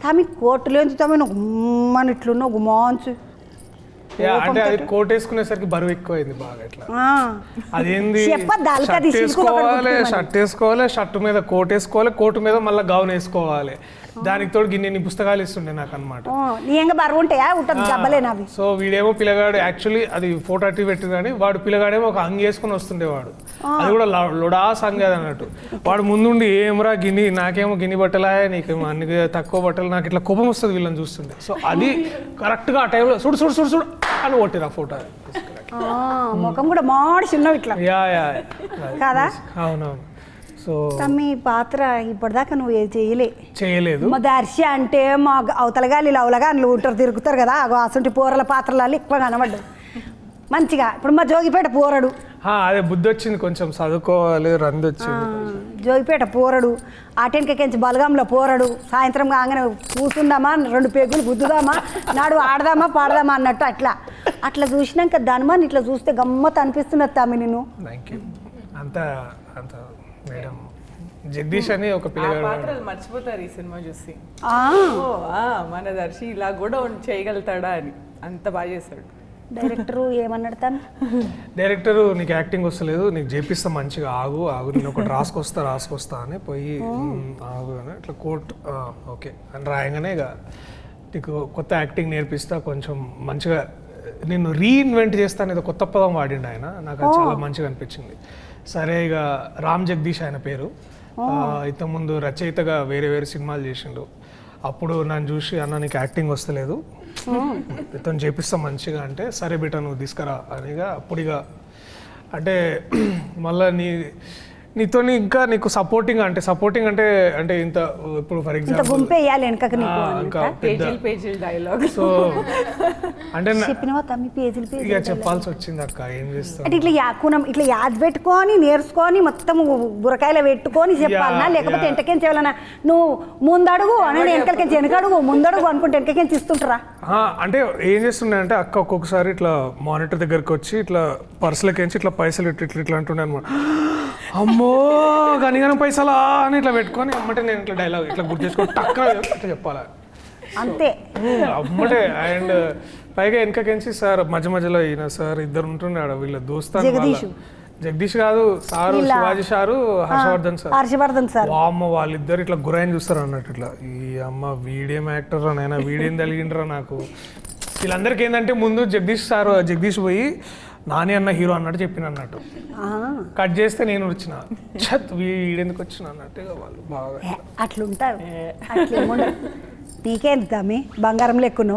తమి కోటులేంది తమి నువ్వు గుమ్మని ఇట్లున్నావు గుమాంచు అంటే అది కోట్ వేసుకునేసరికి బరువు ఎక్కువైంది బాగా ఇట్లా. అదేంది షర్ట్ వేసుకోవాలి, షర్ట్ మీద కోట్ వేసుకోవాలి, కోటు మీద మళ్ళీ గౌన్ వేసుకోవాలి. దానికి తోడు గిన్నె పుస్తకాలు ఇస్తుండే నాకు అనమాట. బరువు ఉంటాయా ఉంటుంది డబ్బలేనవి. సో వీడేమో పిల్లగాడు యాక్చువల్లీ అది ఫోటో అట్టి పెట్టింది కానీ వాడు పిల్లగాడేమో ఒక అంగి వేసుకొని వస్తుండేవాడు. అది కూడా లొడాస్ అంగి అది అన్నట్టు. వాడు ముందుండి ఏమరా గిన్ని నాకేమో గిన్ని బట్టలా నీకేమో అన్ని తక్కువ బట్టలు, నాకు ఇట్లా కోపం వస్తుంది వీళ్ళని చూస్తుండే. సో అది కరెక్ట్గా ఆ టైంలో చూడు చూడు చూడు చూడు అని కొట్టిరా ఫోటో. ముఖం కూడా మాడి చిన్నవి ఇట్లా కదా. అవునవును. సో మీ పాత్ర ఇప్పటిదాకా నువ్వు చేయలేదు. మా దర్శి అంటే మా అవతలగాలి లవలగాళ్ళు ఉంటారు తిరుగుతారు కదా, అసంటి పూరల పాత్రలు ఎక్కువ కనబడ్డాయి మంచిగా. ఇప్పుడు మా జోగిపేట పూరడు అదే బుద్ధి వచ్చింది, కొంచెం చదువుకోవాలి రంది వచ్చింది. జోగిపేట పూరడు, ఆటెనకెంచి బలగంలో పూరడు. సాయంత్రం కాగానే కూర్చుందామా 2 పేగులు గుద్దుదామా నాడు ఆడదామా పాడదామా అన్నట్టు అట్లా అట్లా చూసినాక ధనమాన్ని ఇట్లా చూస్తే గమ్మత్ అనిపిస్తున్నది తమ్మి నేను. Thank you. అంత మేడం జగదీష్ అని ఒక పిల్లగాడు మర్చిపోతారు ఈ సినిమా చూసి, మన దర్శి ఇలా కూడా చేయగలుగుతాడా అని. అంత బాగా చేశాడు. డైరెక్టరు ఏమన్నాడు తను? డైరెక్టరు నీకు యాక్టింగ్ వస్తలేదు, నీకు చేపిస్తా మంచిగా, ఆగు నేను ఒకటి రాసుకొస్తా అని పోయి ఆగు అని ఇట్లా కోట్ ఓకే అని రాయంగానే ఇక నీకు కొత్త యాక్టింగ్ నేర్పిస్తా, కొంచెం మంచిగా నేను రీఇన్వెంట్ చేస్తాను ఏదో కొత్త పదం వాడిండు ఆయన. నాకు అది చాలా మంచిగా అనిపించింది. సరే ఇక రామ్ జగదీష్ ఆయన పేరు. ఇంతకుముందు రచయితగా వేరే సినిమాలు చేసిండు. అప్పుడు నన్ను చూసి అన్న నీకు యాక్టింగ్ వస్తలేదు, ఇతను చేపిస్తాం మంచిగా అంటే సరే బిడ్డ నువ్వు తీసుకురా అనిగా. అప్పుడు ఇక అంటే మళ్ళీ నీతో ఇంకా నీకు సపోర్టింగ్ అంటే అంటే ఇంత ఇప్పుడు ఫర్ ఎగ్జాంపుల్ డైలాగ్ సో అంటే ఇక చెప్పాల్సి వచ్చింది అక్క, ఏం చేస్తాం అంటే ఇట్లా యాద్ పెట్టుకొని నేర్చుకొని మొత్తం బురకాయలు పెట్టుకొని చెప్పాలన్నా, లేకపోతే వెనకకేం చేయాలన్నా నువ్వు ముందడుగు అని వెనకలకేంచి వెనకడుగు ముందడుగు అనుకుంటే వెనకకేంచి ఇస్తుంటారా? అంటే ఏం చేస్తుండే అంటే అక్క ఒక్కొక్కసారి ఇట్లా మానిటర్ దగ్గరకు వచ్చి ఇట్లా పర్సులకేంచి ఇట్లా పైసలు ఇట్లా అంటుండే అనమాట. అమ్మో గనిగన పైసలా అని ఇట్లా పెట్టుకొని అమ్మటే నేను ఇట్లా డైలాగ్ ఇట్లా గుర్తు చేసుకొని టక్క ఇట్లా చెప్పాలి అంతే అమ్మటే. అండ్ పైగా వెనకకెంచి సార్ మధ్యలో ఈయన సార్ ఇద్దరు ఉంటుండే వీళ్ళ దోస్తాను, జగదీష్ కాదు sir, Shivaji sir, Harshavardhan sir. అమ్మ వాళ్ళిద్దరు ఇట్లా గురాయిని చూస్తారు అన్నట్టు. ఇట్లా ఈ అమ్మ వీడియం యాక్టర్ నైనా వీడియం తగిలిండ్రా నాకు. వీళ్ళందరికీ ఏంటంటే ముందు జగదీష్ పోయి నాని అన్న హీరో అన్నట్టు చెప్పిన అన్నట్టు, కట్ చేస్తే నేను వచ్చిన వీడెందుకు వచ్చిన అన్నట్టుగా వాళ్ళు బాగా అట్లుంటారు. నీకేంటి తమ్మి బంగారం లెక్కును